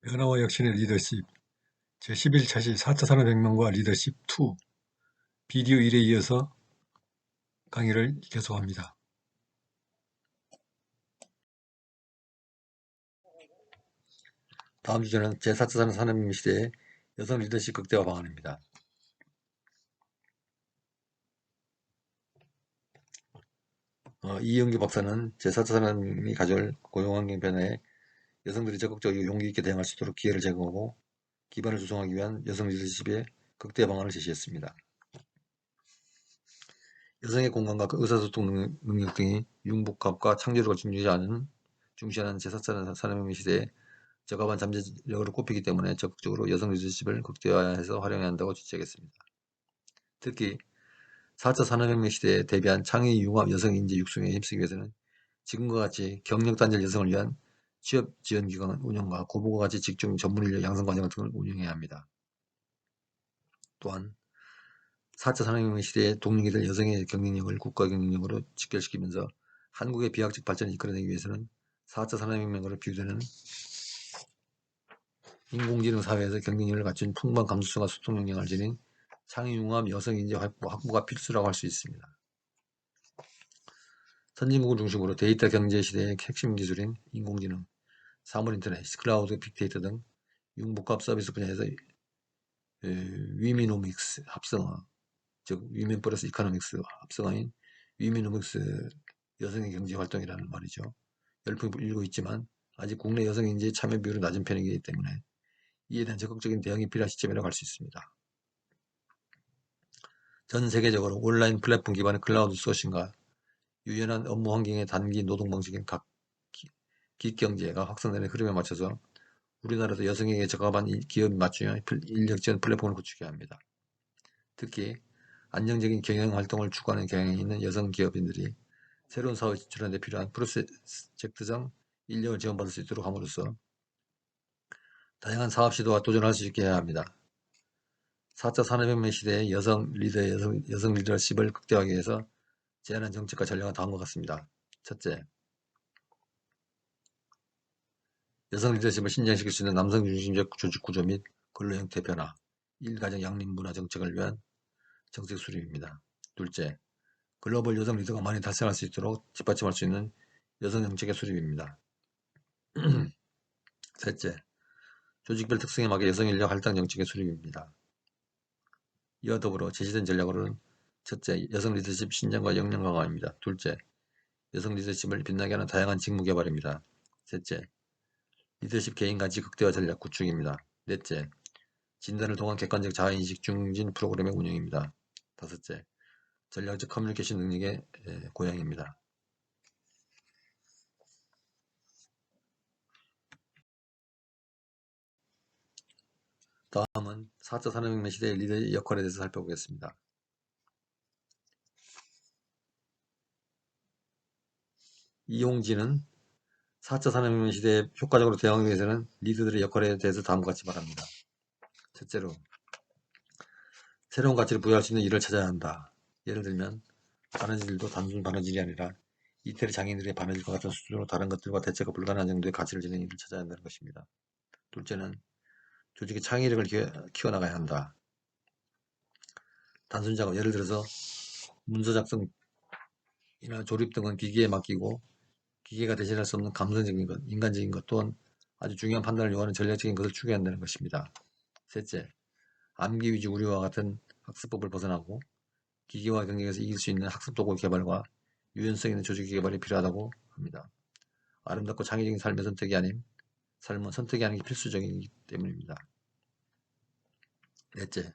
변화와 혁신의 리더십 제11차시 4차 산업혁명과 리더십 2 비디오 1에 이어서 강의를 계속합니다. 다음 주제는 제4차 산업혁명 시대의 여성 리더십 극대화 방안입니다. 이영규 박사는 제4차 산업혁명이 가져올 고용환경 변화에 여성들이 적극적이고 용기 있게 대응할 수 있도록 기회를 제공하고 기반을 조성하기 위한 여성 리더십의 극대화 방안을 제시했습니다. 여성의 공감과 의사소통 능력 등이 융복합과 창조력을 중시하는 제4차 산업혁명 시대에 적합한 잠재력으로 꼽히기 때문에 적극적으로 여성 리더십을 극대화해서 활용해야 한다고 지적했습니다. 특히 4차 산업혁명 시대에 대비한 창의 융합 여성 인재 육성에 힘쓰기 위해서는 지금과 같이 경력 단절 여성을 위한 취업 지원 기관 운영과 고부가 가치 직종 전문 인력 양성 과정 등을 운영해야 합니다. 또한 4차 산업혁명 시대에 동력이 될 여성의 경쟁력을 국가 경쟁력으로 직결시키면서 한국의 비약적 발전을 이끌어내기 위해서는 4차 산업혁명으로 비유되는 인공지능 사회에서 경쟁력을 갖춘 풍부한 감수성과 소통 역량을 지닌 창의융합 여성인재 확보가 필수라고 할 수 있습니다. 선진국을 중심으로 데이터 경제 시대의 핵심 기술인 인공지능, 사물인터넷, 클라우드, 빅데이터 등 융복합 서비스 분야에서 위미노믹스 합성어, 즉 위멘 플러스 이코노믹스 합성어인 위미노믹스 여성의 경제 활동이라는 말이죠. 열풍이 불고 있지만 아직 국내 여성 인재의 참여 비율은 낮은 편이기 때문에 이에 대한 적극적인 대응이 필요한 시점이라고 할 수 있습니다. 전 세계적으로 온라인 플랫폼 기반의 클라우드 소싱과 유연한 업무 환경의 단기 노동 방식인 기경제가 확산되는 흐름에 맞춰서 우리나라도 여성에게 적합한 기업이 맞추며 인력 지원 플랫폼을 구축해야 합니다. 특히 안정적인 경영 활동을 추구하는 경향이 있는 여성 기업인들이 새로운 사업에 진출하는 데 필요한 프로젝트상 인력을 지원받을 수 있도록 함으로써 다양한 사업 시도와 도전할 수 있게 해야 합니다. 4차 산업혁명 시대의 여성 리더십을 극대화하기 위해서 제안한 정책과 전략은 다음과 같습니다. 첫째, 여성 리더십을 신장시킬 수 있는 남성 중심적 조직 구조 및 근로 형태 변화, 일가정 양립 문화 정책을 위한 정책 수립입니다. 둘째, 글로벌 여성 리더가 많이 달성할 수 있도록 뒷받침할 수 있는 여성 정책의 수립입니다. 셋째, 조직별 특성에 맞게 여성 인력 할당 정책의 수립입니다. 이와 더불어 제시된 전략으로는 첫째, 여성 리더십 신장과 역량 강화입니다. 둘째, 여성 리더십을 빛나게 하는 다양한 직무 개발입니다. 셋째, 리더십 개인가치 극대화 전략 구축입니다. 넷째, 진단을 통한 객관적 자아인식 중진 프로그램의 운영입니다. 다섯째, 전략적 커뮤니케이션 능력의 고양입니다. 다음은 4차 산업혁명 시대의 리더의 역할에 대해서 살펴보겠습니다. 이용진은 4차 산업혁명 시대에 효과적으로 대응하기 위해서는 리더들의 역할에 대해서 다음과 같이 말합니다. 첫째로, 새로운 가치를 부여할 수 있는 일을 찾아야 한다. 예를 들면 바느질도 단순 바느질이 아니라 이태리 장인들의 바느질과 같은 수준으로 다른 것들과 대체가 불가능한 정도의 가치를 지닌 일을 찾아야 한다는 것입니다. 둘째는 조직의 창의력을 키워나가야 한다. 단순 작업, 예를 들어서 문서 작성이나 조립 등은 기계에 맡기고 기계가 대신할 수 없는 감성적인 것, 인간적인 것 또한 아주 중요한 판단을 요하는 전략적인 것을 추구해야 한다는 것입니다. 셋째, 암기 위주 우리와 같은 학습법을 벗어나고 기계화 경쟁에서 이길 수 있는 학습 도구 개발과 유연성 있는 조직 개발이 필요하다고 합니다. 아름답고 창의적인 삶의 삶은 선택이 아닌 게 필수적이기 때문입니다. 넷째,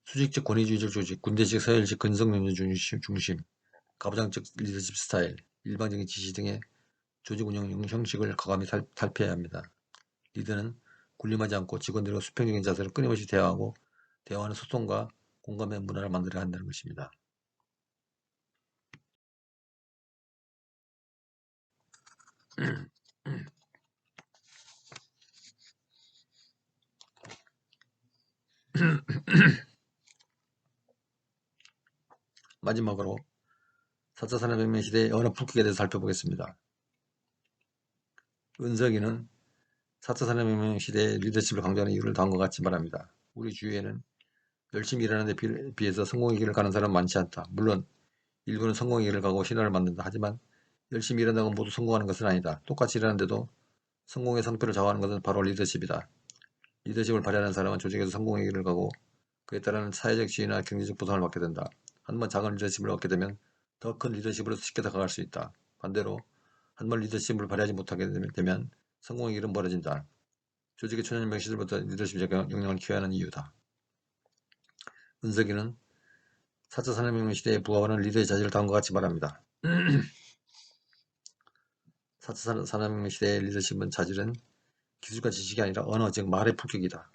수직적 권위주의적 조직, 군대식 서열식 근성론자 중심, 가부장적 리더십 스타일, 일방적인 지시 등의 조직 운영 형식을 과감히 탈피해야 합니다. 리더는 군림하지 않고 직원들과 수평적인 자세로 끊임없이 대화하고 대화하는 소통과 공감의 문화를 만들어야 한다는 것입니다. 마지막으로 4차 산업혁명 시대의 언어 풍격에 대해서 살펴보겠습니다. 은석이는 4차 산업혁명 시대의 리더십을 강조하는 이유를 다음과 같이 말합니다. 우리 주위에는 열심히 일하는 데 비해서 성공의 길을 가는 사람은 많지 않다. 물론 일부는 성공의 길을 가고 신화를 만든다. 하지만 열심히 일한다고 모두 성공하는 것은 아니다. 똑같이 일하는데도 성공의 상표를 좌우하는 것은 바로 리더십이다. 리더십을 발휘하는 사람은 조직에서 성공의 길을 가고 그에 따른 사회적 지위나 경제적 보상을 받게 된다. 한번 작은 리더십을 얻게 되면 더 큰 리더십으로 쉽게 다가갈 수 있다. 반대로 한번 리더십을 발휘하지 못하게 되면 성공의 길은 멀어진다. 조직의 초년명 시절부터 리더십적 역량을 키워야 하는 이유다. 은석이는 4차 산업혁명 시대에 부하하는 리더의 자질을 다음과 같이 말합니다. 4차 산업혁명 시대의 리더십은 자질은 기술과 지식이 아니라 언어, 즉 말의 품격이다.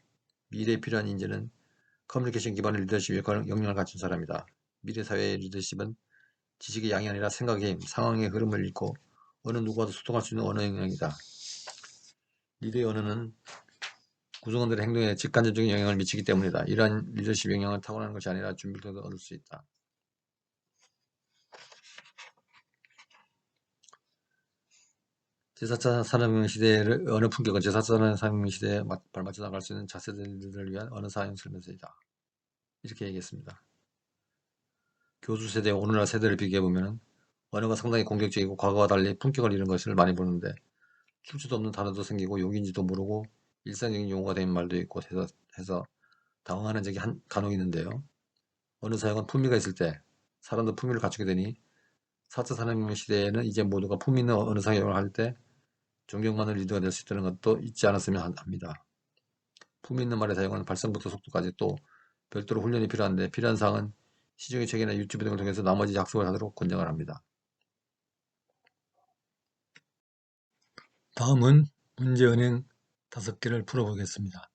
미래에 필요한 인재는 커뮤니케이션 기반의 리더십 역량을 갖춘 사람이다. 미래 사회의 리더십은 지식의 양이 아니라 생각의 힘, 상황의 흐름을 읽고 어느 누구와도 소통할 수 있는 언어 역량이다. 리더의 언어는 구성원들의 행동에 직간접적인 영향을 미치기 때문이다. 이러한 리더십 역량은 타고나는 것이 아니라 준비를 통해서 얻을 수 있다. 제4차 산업혁명 시대의 언어 품격은 제4차 산업혁명 시대에 발맞춰 나갈 수 있는 차세대들을 위한 언어 사용 설명서이다. 이렇게 얘기했습니다. 교수 세대와 오늘날 세대를 비교해보면 언어가 상당히 공격적이고 과거와 달리 품격을 잃은 것을 많이 보는데 출처도 없는 단어도 생기고 욕인지도 모르고 일상적인 용어가 된 말도 있고 해서 당황하는 적이 간혹 있는데요. 언어 사용은 품위가 있을 때 사람도 품위를 갖추게 되니 4차 산업혁명 시대에는 이제 모두가 품위 있는 언어 사용을 할 때 존경받는 리더가 될 수 있다는 것도 잊지 않았으면 합니다. 품위 있는 말의 사용은 발성부터 속도까지 또 별도로 훈련이 필요한데 필요한 사항은 시중의 책이나 유튜브 등을 통해서 나머지 학습을 하도록 권장을 합니다. 다음은 문제은행 5개를 풀어보겠습니다.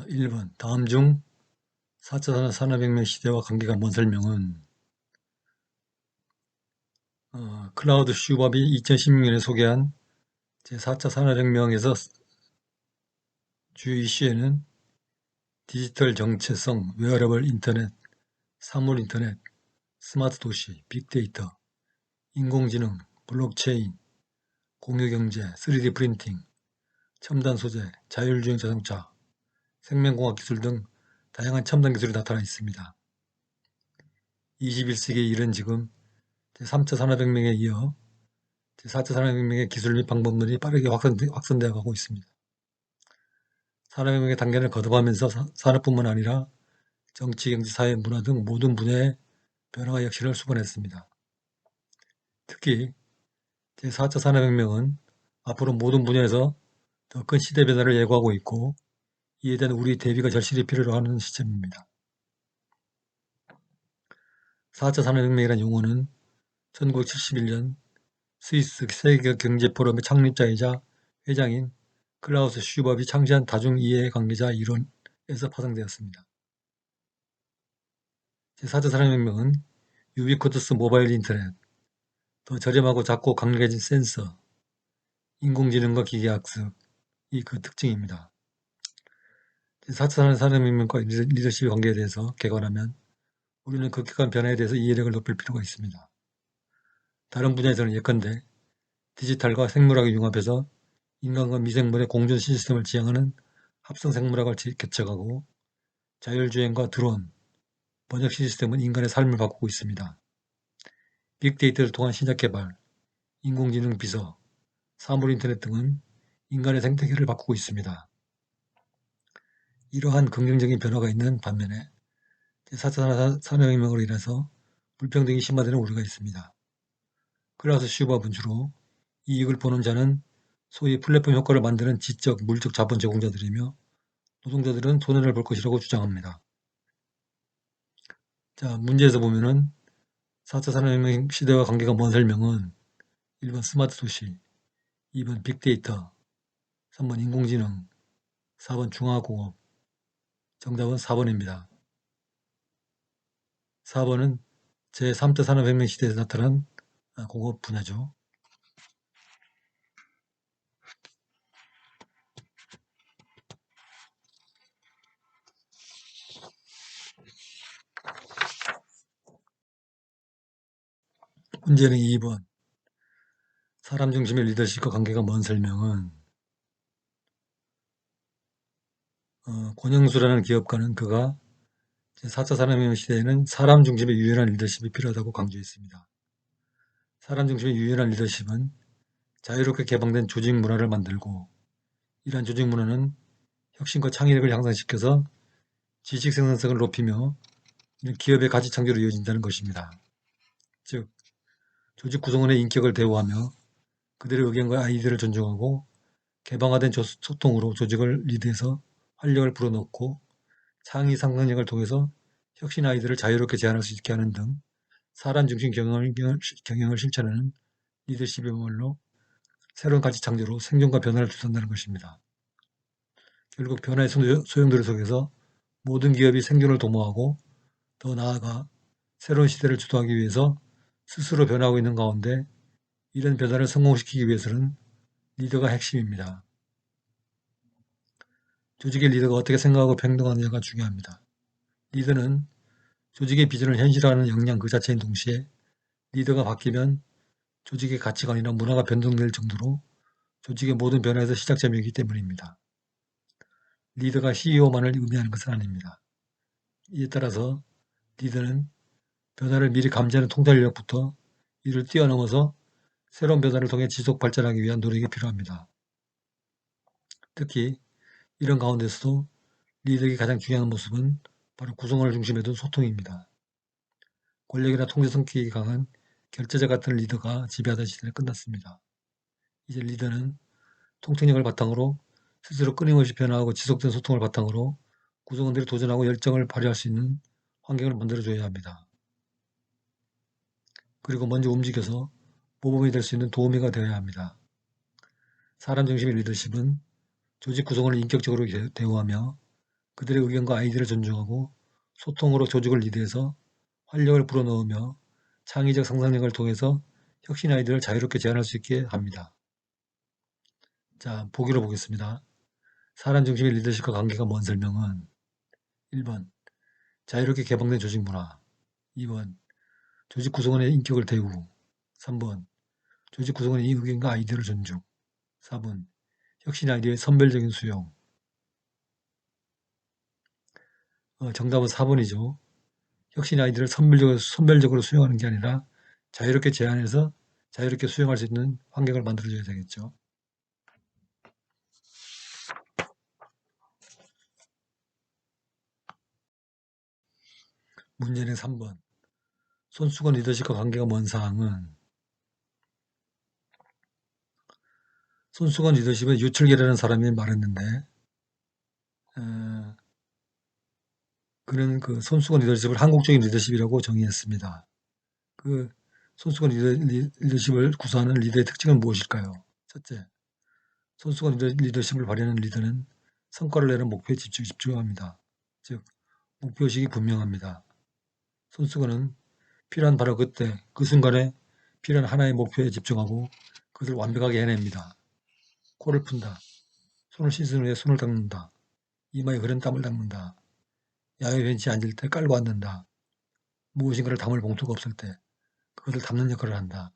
1번 다음 중 4차 산업혁명 시대와 관계가 먼 설명은 클라우드 슈밥이 2016년에 소개한 제4차 산업혁명에서 주요 이슈에는 디지털 정체성, 웨어러블 인터넷, 사물 인터넷, 스마트 도시, 빅데이터, 인공지능, 블록체인, 공유경제, 3D 프린팅, 첨단 소재, 자율주행 자동차, 생명공학 기술 등 다양한 첨단 기술이 나타나 있습니다. 21세기에 이른 지금 제3차 산업혁명에 이어 제4차 산업혁명의 기술 및 방법론이 빠르게 확산되어 가고 있습니다. 산업혁명의 단계를 거듭하면서 산업뿐만 아니라 정치, 경제, 사회, 문화 등 모든 분야의 변화와 혁신을 수반했습니다. 특히 제4차 산업혁명은 앞으로 모든 분야에서 더 큰 시대 변화를 예고하고 있고 이에 대한 우리 대비가 절실히 필요로 하는 시점입니다. 4차 산업혁명이라는 용어는 1971년 스위스 세계경제포럼의 창립자이자 회장인 클라우스 슈밥이 창시한 다중이해관계자 이론에서 파생되었습니다. 제4차 산업혁명은 유비쿼터스 모바일 인터넷, 더 저렴하고 작고 강력해진 센서, 인공지능과 기계학습이 그 특징입니다. 제4차 산업혁명과 리더십의 관계에 대해서 개관하면 우리는 급격한 변화에 대해서 이해력을 높일 필요가 있습니다. 다른 분야에서는 예컨대 디지털과 생물학을 융합해서 인간과 미생물의 공존 시스템을 지향하는 합성생물학을 개척하고 자율주행과 드론, 번역 시스템은 인간의 삶을 바꾸고 있습니다. 빅데이터를 통한 신약개발, 인공지능 비서, 사물인터넷 등은 인간의 생태계를 바꾸고 있습니다. 이러한 긍정적인 변화가 있는 반면에 제4차 산업혁명으로 인해서 불평등이 심화되는 우려가 있습니다. 클라우스 슈밥은 주로 이익을 보는 자는 소위 플랫폼 효과를 만드는 지적, 물적 자본 제공자들이며 노동자들은 손해를 볼 것이라고 주장합니다. 자, 문제에서 보면은 4차 산업혁명 시대와 관계가 먼 설명은 1번 스마트 도시, 2번 빅데이터, 3번 인공지능, 4번 중화공업. 정답은 4번입니다. 4번은 제3차 산업혁명 시대에서 나타난 공업 분야죠. 문제는 2번. 사람 중심의 리더십과 관계가 먼 설명은 권영수라는 기업가는 그가 제4차 산업혁명 시대에는 사람 중심의 유연한 리더십이 필요하다고 강조했습니다. 사람 중심의 유연한 리더십은 자유롭게 개방된 조직 문화를 만들고 이러한 조직 문화는 혁신과 창의력을 향상시켜서 지식 생산성을 높이며 기업의 가치 창조로 이어진다는 것입니다. 즉, 조직 구성원의 인격을 대우하며 그들의 의견과 아이디어를 존중하고 개방화된 소통으로 조직을 리드해서 활력을 불어넣고 창의 상상력을 통해서 혁신 아이디어를 자유롭게 제안할 수 있게 하는 등 사람 중심 경영을 실천하는 리더십이야말로 새로운 가치 창조로 생존과 변화를 주선한다는 것입니다. 결국 변화의 소용돌이 속에서 모든 기업이 생존을 도모하고 더 나아가 새로운 시대를 주도하기 위해서 스스로 변화하고 있는 가운데 이런 변화를 성공시키기 위해서는 리더가 핵심입니다. 조직의 리더가 어떻게 생각하고 행동하느냐가 중요합니다. 리더는 조직의 비전을 현실화하는 역량 그 자체인 동시에 리더가 바뀌면 조직의 가치관이나 문화가 변동될 정도로 조직의 모든 변화에서 시작점이기 때문입니다. 리더가 CEO만을 의미하는 것은 아닙니다. 이에 따라서 리더는 변화를 미리 감지하는 통찰력부터 이를 뛰어넘어서 새로운 변화를 통해 지속 발전하기 위한 노력이 필요합니다. 특히 이런 가운데서도 리더에게 가장 중요한 모습은 바로 구성원을 중심에 둔 소통입니다. 권력이나 통제 성격이 강한 결제자 같은 리더가 지배하던 시대는 끝났습니다. 이제 리더는 통찰력을 바탕으로 스스로 끊임없이 변화하고 지속된 소통을 바탕으로 구성원들이 도전하고 열정을 발휘할 수 있는 환경을 만들어줘야 합니다. 그리고 먼저 움직여서 모범이 될 수 있는 도우미가 되어야 합니다. 사람 중심의 리더십은 조직 구성원을 인격적으로 대우하며 그들의 의견과 아이디어를 존중하고 소통으로 조직을 리드해서 활력을 불어넣으며 창의적 상상력을 통해서 혁신 아이디어를 자유롭게 제안할 수 있게 합니다. 자, 보기로 보겠습니다. 사람 중심의 리더십과 관계가 먼 설명은 1번 자유롭게 개방된 조직 문화, 2번 조직 구성원의 인격을 대우, 3번 조직 구성원의 의견과 아이디어를 존중, 4번 혁신 아이디어의 선별적인 수용. 정답은 4번이죠. 혁신 아이디어를 선별적으로 수용하는 게 아니라 자유롭게 제안해서 자유롭게 수용할 수 있는 환경을 만들어줘야 되겠죠. 문제는 3번. 손수건 리더십과 관계가 먼 사항은 손수건 리더십은 유철기라는 사람이 말했는데 그는 그 손수건 리더십을 한국적인 리더십이라고 정의했습니다. 그 손수건 리더십을 구사하는 리더의 특징은 무엇일까요? 첫째, 손수건 리더십을 발휘하는 리더는 성과를 내는 목표에 집중합니다. 즉, 목표의식이 분명합니다. 손수건은 필요한 바로 그때, 그 순간에 필요한 하나의 목표에 집중하고 그것을 완벽하게 해냅니다. 코를 푼다. 손을 씻은 후에 손을 닦는다. 이마에 흐른 땀을 닦는다. 야외 벤치에 앉을 때 깔고 앉는다. 무엇인가를 담을 봉투가 없을 때 그것을 담는 역할을 한다.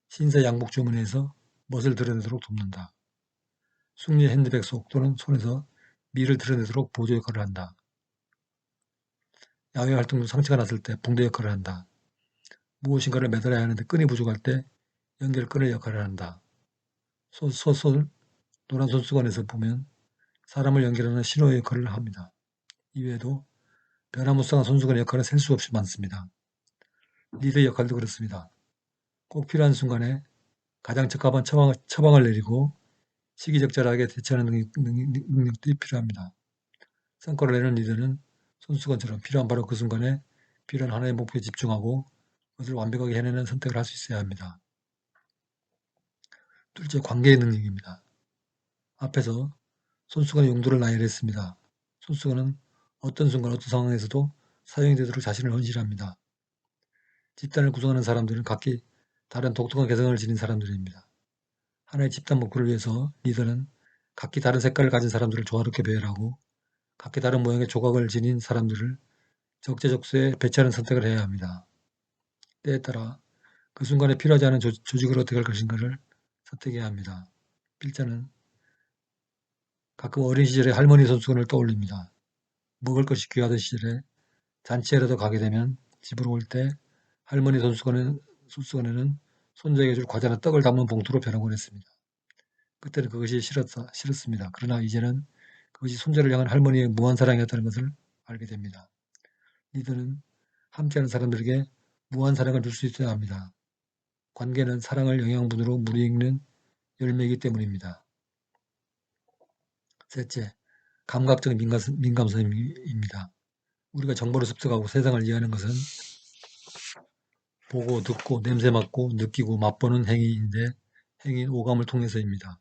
신세 양복 주머니에서 멋을 드러내도록 돕는다. 숙녀 핸드백 속 또는 손에서 미를 드러내도록 보조 역할을 한다. 야외 활동 중 상처가 났을 때 붕대 역할을 한다. 무엇인가를 매달아야 하는데 끈이 부족할 때 연결끈의 역할을 한다. 노란 손수건에서 보면 사람을 연결하는 신호의 역할을 합니다. 이외에도 변화무쌍한 손수건의 역할은 셀 수 없이 많습니다. 리더의 역할도 그렇습니다. 꼭 필요한 순간에 가장 적합한 처방을 내리고 시기적절하게 대처하는 능력도 필요합니다. 성과를 내는 리더는 손수건처럼 필요한 바로 그 순간에 필요한 하나의 목표에 집중하고 그것을 완벽하게 해내는 선택을 할 수 있어야 합니다. 둘째, 관계의 능력입니다. 앞에서 손수건의 용도를 나열했습니다. 손수건은 어떤 순간 어떤 상황에서도 사용이 되도록 자신을 헌신합니다. 집단을 구성하는 사람들은 각기 다른 독특한 개성을 지닌 사람들입니다. 하나의 집단 목표를 위해서 리더는 각기 다른 색깔을 가진 사람들을 조화롭게 배열하고 각기 다른 모양의 조각을 지닌 사람들을 적재적소에 배치하는 선택을 해야 합니다. 때에 따라 그 순간에 필요하지 않은 조직을 어떻게 할 것인가를 선택해야 합니다. 필자는 가끔 어린 시절의 할머니 손수건을 떠올립니다. 먹을 것이 귀하던 시절에 잔치에라도 가게 되면 집으로 올 때 할머니 손수건에는 손자에게 줄 과자나 떡을 담은 봉투로 변하곤 했습니다. 그때는 그것이 싫었습니다. 그러나 이제는 그것이 손자를 향한 할머니의 무한 사랑이었다는 것을 알게 됩니다. 리더는 함께하는 사람들에게 무한 사랑을 줄 수 있어야 합니다. 관계는 사랑을 영양분으로 무르익는 열매이기 때문입니다. 셋째, 감각적 민감성입니다. 우리가 정보를 습득하고 세상을 이해하는 것은 보고, 듣고, 냄새 맡고, 느끼고, 맛보는 행위인데 행위인 오감을 통해서입니다.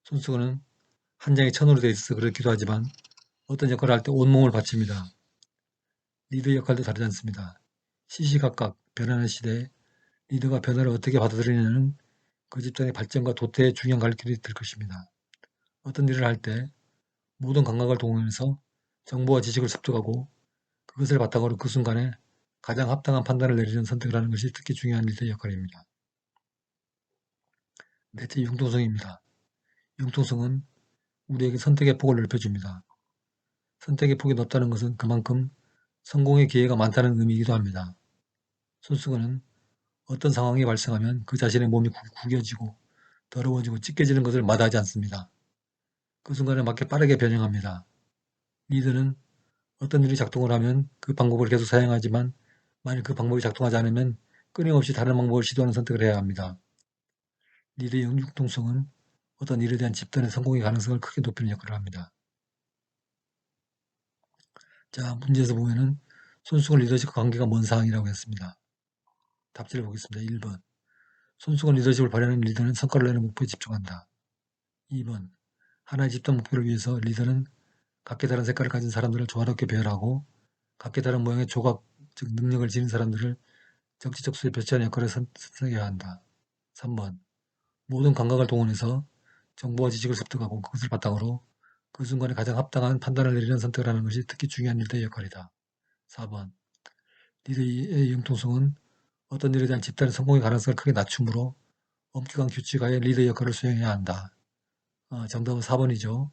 손수건은 한 장의 천으로 되어 있어서 그렇기도 하지만 어떤 역할을 할 때 온몸을 바칩니다. 리더의 역할도 다르지 않습니다. 시시각각 변하는 시대에 리더가 변화를 어떻게 받아들이느냐는 그 집단의 발전과 도태의 중요한 갈길이 될 것입니다. 어떤 일을 할 때 모든 감각을 동원해서 정보와 지식을 습득하고 그것을 바탕으로 그 순간에 가장 합당한 판단을 내리는 선택을 하는 것이 특히 중요한 리더의 역할입니다. 넷째, 융통성입니다. 융통성은 우리에게 선택의 폭을 넓혀줍니다. 선택의 폭이 넓다는 것은 그만큼 성공의 기회가 많다는 의미이기도 합니다. 손수건은 어떤 상황이 발생하면 그 자신의 몸이 구겨지고 더러워지고 찢겨지는 것을 마다하지 않습니다. 그 순간에 맞게 빠르게 변형합니다. 리더는 어떤 일이 작동을 하면 그 방법을 계속 사용하지만 만일 그 방법이 작동하지 않으면 끊임없이 다른 방법을 시도하는 선택을 해야 합니다. 리더의 융통성은 어떤 일에 대한 집단의 성공의 가능성을 크게 높이는 역할을 합니다. 자, 문제에서 보면은 손수건 리더십과 관계가 먼 사항이라고 했습니다. 답지를 보겠습니다. 1번. 손수건 리더십을 발휘하는 리더는 성과를 내는 목표에 집중한다. 2번. 하나의 집단 목표를 위해서 리더는 각기 다른 색깔을 가진 사람들을 조화롭게 배열하고 각기 다른 모양의 조각, 즉 능력을 지닌 사람들을 적지적소에 배치하는 역할을 선택해야 한다. 3번. 모든 감각을 동원해서 정보와 지식을 습득하고 그것을 바탕으로 그 순간에 가장 합당한 판단을 내리는 선택을 하는 것이 특히 중요한 리더의 역할이다. 4번. 리더의 융통성은 어떤 일에 대한 집단의 성공의 가능성을 크게 낮추므로 엄격한 규칙하에 리더의 역할을 수행해야 한다. 정답은 4번이죠.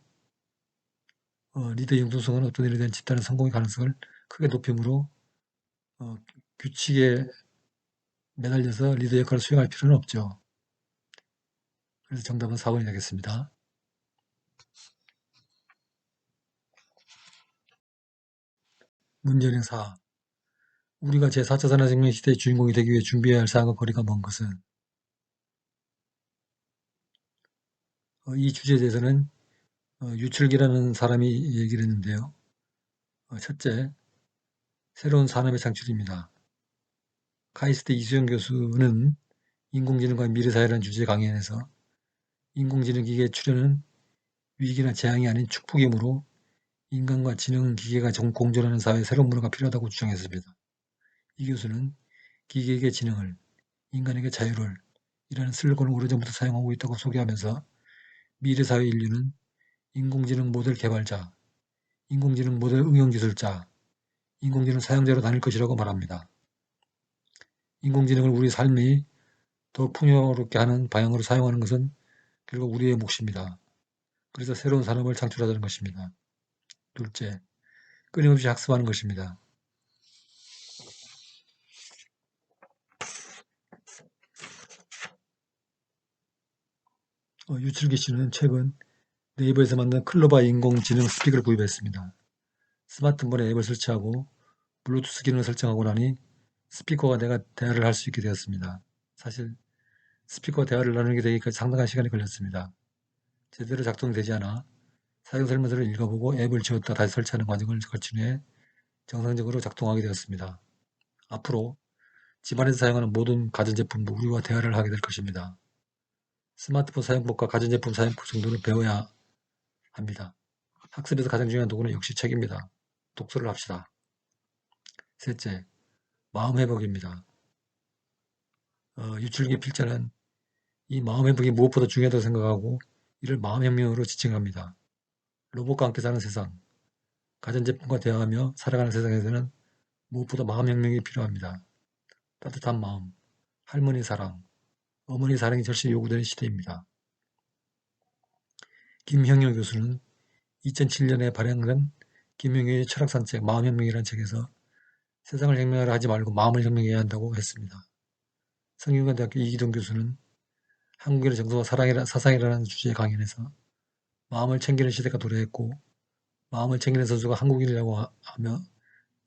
리더의 융통성은 어떤 일에 대한 집단의 성공의 가능성을 크게 높이므로 어, 규칙에 매달려서 리더 역할을 수행할 필요는 없죠. 그래서 정답은 4번이 되겠습니다. 문제는 4. 우리가 제4차 산업혁명 시대의 주인공이 되기 위해 준비해야 할 사항과 거리가 먼 것은? 이 주제에 대해서는 유출기라는 사람이 얘기를 했는데요. 첫째, 새로운 산업의 창출입니다. 카이스트 이수영 교수는 인공지능과 미래사회라는 주제 강연에서 인공지능 기계의 출현은 위기나 재앙이 아닌 축복이므로 인간과 지능 기계가 공존하는 사회에 새로운 문화가 필요하다고 주장했습니다. 이 교수는 기계에게 지능을, 인간에게 자유를 이라는 슬로건을 오래전부터 사용하고 있다고 소개하면서 미래사회 인류는 인공지능 모델 개발자, 인공지능 모델 응용기술자, 인공지능 사용자로 나뉠 것이라고 말합니다. 인공지능을 우리 삶이 더 풍요롭게 하는 방향으로 사용하는 것은 결국 우리의 몫입니다. 그래서 새로운 산업을 창출하자는 것입니다. 둘째, 끊임없이 학습하는 것입니다. 유출기 씨는 최근 네이버에서 만든 클로바 인공지능 스픽을 구입했습니다. 스마트폰에 앱을 설치하고 블루투스 기능을 설정하고 나니 스피커와 내가 대화를 할 수 있게 되었습니다. 사실 스피커와 대화를 나누게 되기까지 상당한 시간이 걸렸습니다. 제대로 작동되지 않아 사용 설명서를 읽어보고 앱을 지웠다 다시 설치하는 과정을 거친 후에 정상적으로 작동하게 되었습니다. 앞으로 집안에서 사용하는 모든 가전제품도 우리와 대화를 하게 될 것입니다. 스마트폰 사용법과 가전제품 사용법 정도는 배워야 합니다. 학습에서 가장 중요한 도구는 역시 책입니다. 독서를 합시다. 셋째, 마음 회복입니다. 유출기 필자는 이 마음 회복이 무엇보다 중요하다고 생각하고 이를 마음혁명으로 지칭합니다. 로봇과 함께 사는 세상, 가전제품과 대화하며 살아가는 세상에서는 무엇보다 마음혁명이 필요합니다. 따뜻한 마음, 할머니 사랑, 어머니 사랑이 절실히 요구되는 시대입니다. 김형효 교수는 2007년에 발행된 김형효의 철학산책 마음혁명이라는 책에서 세상을 혁명하려 하지 말고 마음을 혁명해야 한다고 했습니다. 성균관대학교 이기동 교수는 한국인의 정서와 사상이라는 주제의 강연에서 마음을 챙기는 시대가 도래했고 마음을 챙기는 선수가 한국인이라고 하며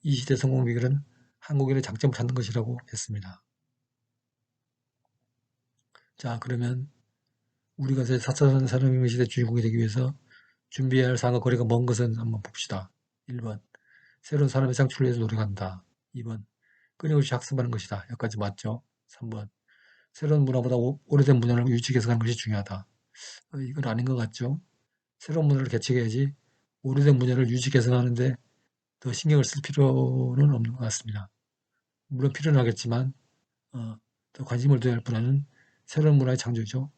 이 시대 성공 비결은 한국인의 장점을 찾는 것이라고 했습니다. 자, 그러면 우리가 4차 산업혁명 시대 주인공이 되기 위해서 준비해야 할 상과 거리가 먼 것은 한번 봅시다. 1번, 새로운 산업의 창출을 위해서 노력한다. 2번, 끊임없이 학습하는 것이다. 여기까지 맞죠? 3번, 새로운 문화보다 오래된 문화를 유지 개선하는 것이 중요하다. 이건 아닌 것 같죠? 새로운 문화를 개척해야지 오래된 문화를 유지 개선하는데 더 신경을 쓸 필요는 없는 것 같습니다. 물론 필요는 하겠지만 더 관심을 둬야 할 분야는 새로운 문화의 창조죠.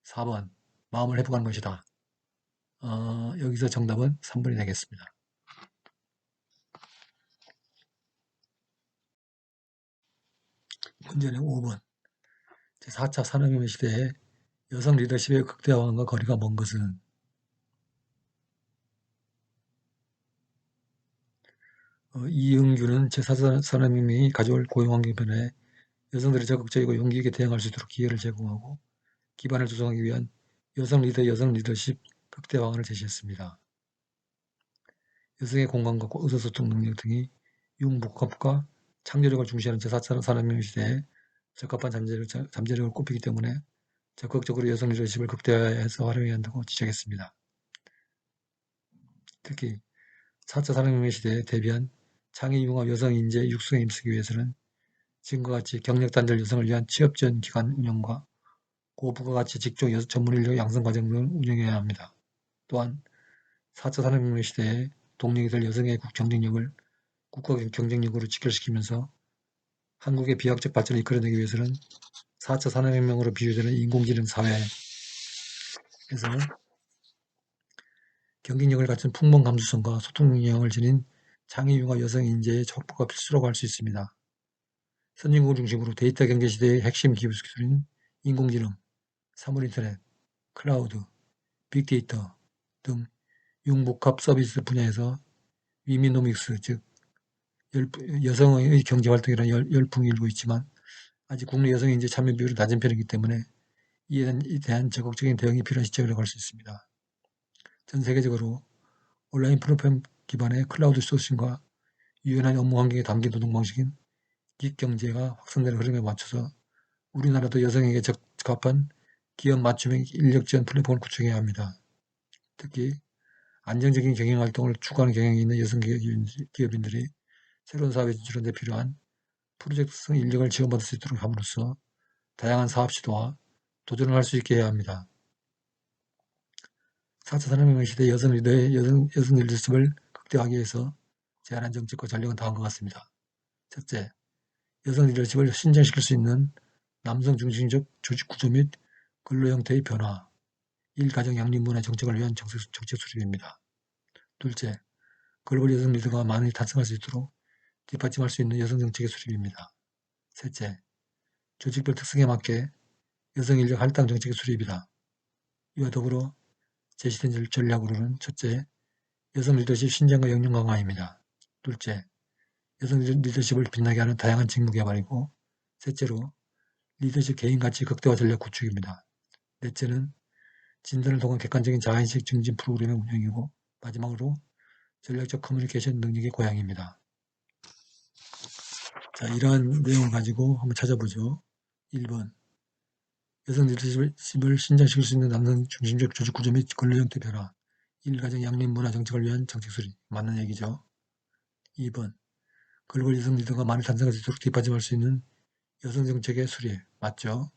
4번, 마음을 회복하는 것이다. 여기서 정답은 3번이 되겠습니다. 문제는 5번. 제4차 산업혁명 시대에 여성 리더십의 극대화와 거리가 먼 것은 이응규는 제4차 산업혁명이 가져올 고용환경 변화에 여성들이 적극적이고 용기 있게 대응할 수 있도록 기회를 제공하고 기반을 조성하기 위한 여성 리더십 극대화안을 제시했습니다. 여성의 공감과 의사소통 능력 등이 융복합과 창조력을 중시하는 제4차 산업혁명 시대에 적합한 잠재력을 꼽히기 때문에 적극적으로 여성 리더십을 극대화해서 활용해야 한다고 지적했습니다. 특히 4차 산업혁명 시대에 대비한 창의융합 여성 인재 육성에 힘쓰기 위해서는 지금과 같이 경력 단절 여성을 위한 취업 지원 기관 운영과 고부가 가치 직종 전문 인력 양성 과정 등을 운영해야 합니다. 또한 4차 산업혁명 시대에 동력이 될 여성의 경쟁력을 국가 경쟁력으로 직결시키면서 한국의 비약적 발전을 이끌어내기 위해서는 4차 산업혁명으로 비유되는 인공지능 사회에서 경쟁력을 갖춘 풍문 감수성과 소통 능력을 지닌 창의융합 여성 인재의 촉구가 필수라고 할 수 있습니다. 선진국을 중심으로 데이터 경제 시대의 핵심 기술인 인공지능, 사물인터넷, 클라우드, 빅데이터 등 융복합 서비스 분야에서 위미노믹스, 즉 여성의 경제활동이라는 열풍이 일고 있지만 아직 국내 여성 인재 참여 비율이 낮은 편이기 때문에 이에 대한 적극적인 대응이 필요한 시점이라고 할 수 있습니다. 전 세계적으로 온라인 플랫폼 기반의 클라우드 소싱과 유연한 업무 환경에 담긴 노동 방식인 기경제가 확산되는 흐름에 맞춰서 우리나라도 여성에게 적합한 기업 맞춤형 인력 지원 플랫폼을 구축해야 합니다. 특히 안정적인 경영활동을 추구하는 경향이 있는 여성 기업인들이 새로운 사업에 진출하는 데 필요한 프로젝트성 인력을 지원받을 수 있도록 함으로써 다양한 사업 시도와 도전을 할 수 있게 해야 합니다. 4차 산업혁명 시대 여성 리더십을 극대화하기 위해서 제안한 정책과 전략은 다음과 같습니다. 첫째, 여성 리더십을 신장시킬 수 있는 남성 중심적 조직 구조 및 근로 형태의 변화, 일가정 양립문화 정책을 위한 정책 수립입니다. 둘째, 글로벌 여성 리더가 많이 탄생할 수 있도록 뒷받침할 수 있는 여성 정책의 수립입니다. 셋째, 조직별 특성에 맞게 여성 인력 할당 정책의 수립이다. 이와 더불어 제시된 전략으로는 첫째, 여성 리더십 신장과 역량 강화입니다. 둘째, 여성 리더십을 빛나게 하는 다양한 직무 개발이고 셋째로 리더십 개인 가치 극대화 전략 구축입니다. 넷째는 진단을 통한 객관적인 자아인식 증진 프로그램의 운영이고 마지막으로 전략적 커뮤니케이션 능력의 고양입니다. 자, 이러한 내용을 가지고 한번 찾아보죠. 1번. 여성 리더십을 신장시킬 수 있는 남성 중심적 조직 구조 및 권력 형태 변화. 일가정 양립 문화 정책을 위한 정책 수립. 맞는 얘기죠. 2번. 글로벌 여성 리더가 많이 탄생할 수 있도록 뒷받침할 수 있는 여성 정책의 수립. 맞죠.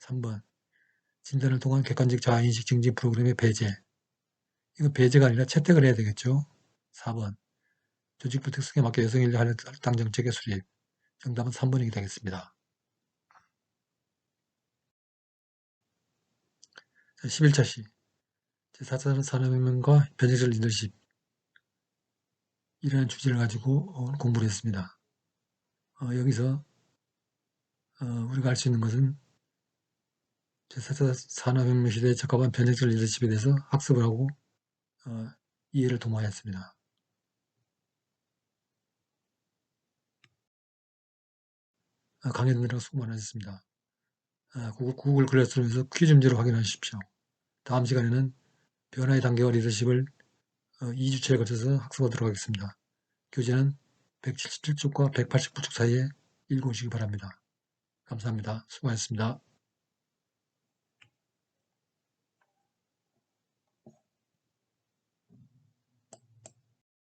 3번. 진단을 통한 객관적 자아인식 증진 프로그램의 배제. 이거 배제가 아니라 채택을 해야 되겠죠. 4번. 조직부 특성에 맞게 여성 인력 할당 정책의 수립. 정답은 3번이 되겠습니다. 11차 시. 제4차 산업혁명과 변혁적 리더십. 이라는 주제를 가지고 공부를 했습니다. 여기서 우리가 알 수 있는 것은 제4차 산업혁명 시대에 적합한 변혁적 리더십에 대해서 학습을 하고 이해를 도모하였습니다. 강의 듣느라고 수고 많으셨습니다. 구글 클래스룸에서 퀴즈 문제를 확인하십시오. 다음 시간에는 변화의 단계와 리더십을 2주차에 걸쳐서 학습하도록 하겠습니다. 교재는 177쪽과 189쪽 사이에 읽어오시기 바랍니다. 감사합니다. 수고하셨습니다.